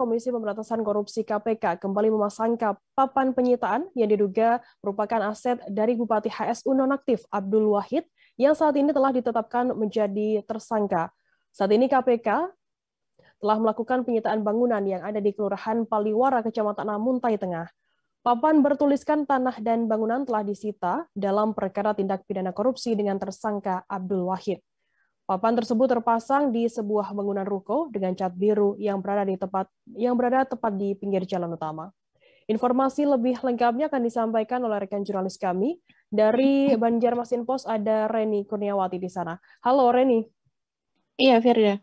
Komisi Pemberantasan Korupsi KPK kembali memasangkan papan penyitaan yang diduga merupakan aset dari Bupati HSU nonaktif Abdul Wahid yang saat ini telah ditetapkan menjadi tersangka. Saat ini KPK telah melakukan penyitaan bangunan yang ada di Kelurahan Paliwara, Kecamatan Amuntai Tengah. Papan bertuliskan tanah dan bangunan telah disita dalam perkara tindak pidana korupsi dengan tersangka Abdul Wahid. Papan tersebut terpasang di sebuah bangunan ruko dengan cat biru yang berada tepat di pinggir jalan utama. Informasi lebih lengkapnya akan disampaikan oleh rekan jurnalis kami dari Banjarmasin Post, ada Reni Kurniawati di sana. Halo Reni. Iya, Firda.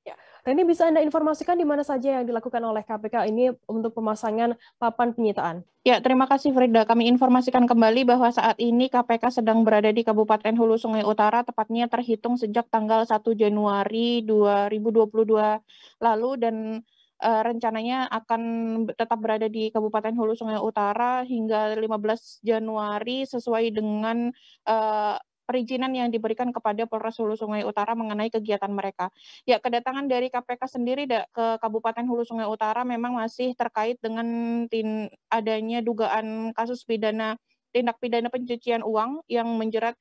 Ya, Reni, bisa Anda informasikan di mana saja yang dilakukan oleh KPK ini untuk pemasangan papan penyitaan? Ya, terima kasih Frida. Kami informasikan kembali bahwa saat ini KPK sedang berada di Kabupaten Hulu Sungai Utara, tepatnya terhitung sejak tanggal 1 Januari 2022 lalu dan rencananya akan tetap berada di Kabupaten Hulu Sungai Utara hingga 15 Januari sesuai dengan perizinan yang diberikan kepada Polres Hulu Sungai Utara mengenai kegiatan mereka. Ya, kedatangan dari KPK sendiri ke Kabupaten Hulu Sungai Utara memang masih terkait dengan adanya dugaan kasus tindak pidana pencucian uang yang menjerat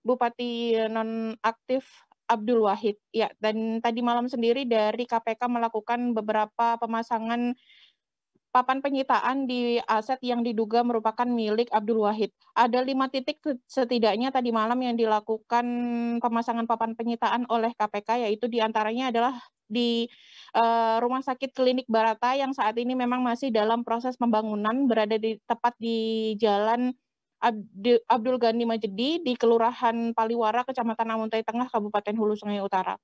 Bupati nonaktif Abdul Wahid. Ya, dan tadi malam sendiri dari KPK melakukan beberapa pemasangan papan penyitaan di aset yang diduga merupakan milik Abdul Wahid. Ada 5 titik setidaknya tadi malam yang dilakukan pemasangan papan penyitaan oleh KPK, yaitu diantaranya adalah di Rumah Sakit Klinik Barata yang saat ini memang masih dalam proses pembangunan, berada tepat di Jalan Abdul Ghani Majedi di Kelurahan Paliwara, Kecamatan Amuntai Tengah, Kabupaten Hulu Sungai Utara.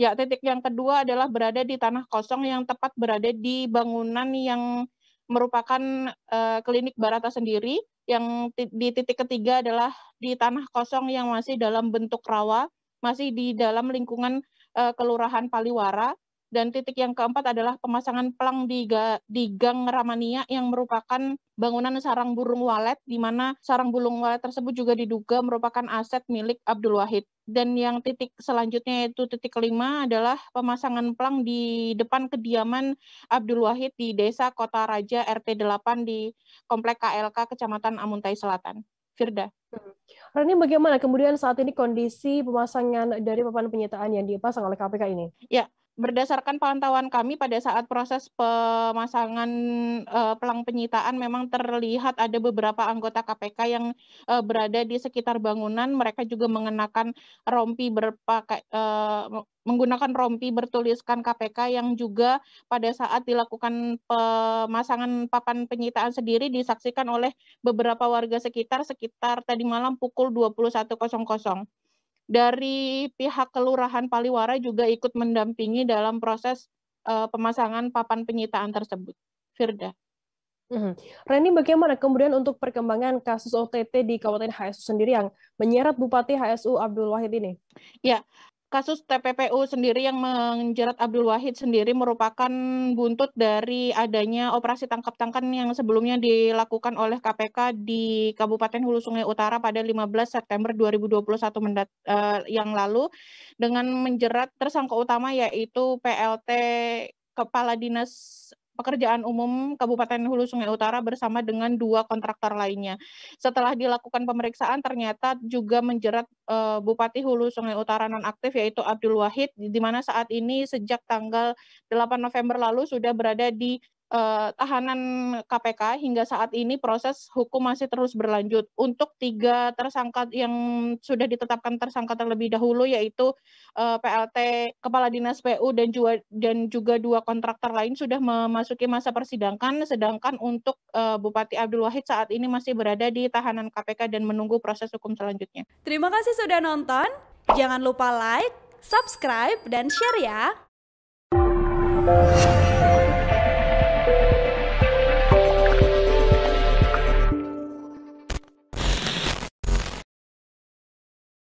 Ya, titik yang kedua adalah berada di tanah kosong yang tepat berada di bangunan yang merupakan klinik Barata sendiri. Yang di titik ketiga adalah di tanah kosong yang masih dalam bentuk rawa, masih di dalam lingkungan Kelurahan Paliwara. Dan titik yang keempat adalah pemasangan pelang di Gang Ramania yang merupakan bangunan sarang burung walet, di mana sarang burung walet tersebut juga diduga merupakan aset milik Abdul Wahid. Dan yang titik selanjutnya yaitu titik kelima adalah pemasangan pelang di depan kediaman Abdul Wahid di Desa Kota Raja RT 8 di Komplek KLK Kecamatan Amuntai Selatan. Firda. Reni, bagaimana kemudian saat ini kondisi pemasangan dari papan penyitaan yang dipasang oleh KPK ini? Ya, berdasarkan pantauan kami pada saat proses pemasangan pelang penyitaan memang terlihat ada beberapa anggota KPK yang berada di sekitar bangunan. Mereka juga mengenakan menggunakan rompi bertuliskan KPK yang juga pada saat dilakukan pemasangan papan penyitaan sendiri disaksikan oleh beberapa warga sekitar tadi malam pukul 21.00. Dari pihak Kelurahan Paliwara juga ikut mendampingi dalam proses pemasangan papan penyitaan tersebut. Firda. Reni, bagaimana kemudian untuk perkembangan kasus OTT di Kabupaten HSU sendiri yang menyeret Bupati HSU Abdul Wahid ini? Ya, kasus TPPU sendiri yang menjerat Abdul Wahid sendiri merupakan buntut dari adanya operasi tangkap-tangan yang sebelumnya dilakukan oleh KPK di Kabupaten Hulu Sungai Utara pada 15 September 2021 yang lalu dengan menjerat tersangka utama yaitu PLT Kepala Dinas Pekerjaan Umum Kabupaten Hulu Sungai Utara bersama dengan 2 kontraktor lainnya. Setelah dilakukan pemeriksaan ternyata juga menjerat Bupati Hulu Sungai Utara nonaktif yaitu Abdul Wahid, di mana saat ini sejak tanggal 8 November lalu sudah berada di tahanan KPK. Hingga saat ini proses hukum masih terus berlanjut. Untuk 3 tersangka yang sudah ditetapkan tersangka terlebih dahulu yaitu PLT Kepala Dinas PU dan juga 2 kontraktor lain sudah memasuki masa persidangan, sedangkan untuk Bupati Abdul Wahid saat ini masih berada di tahanan KPK dan menunggu proses hukum selanjutnya. Terima kasih sudah nonton. Jangan lupa like, subscribe, dan share ya.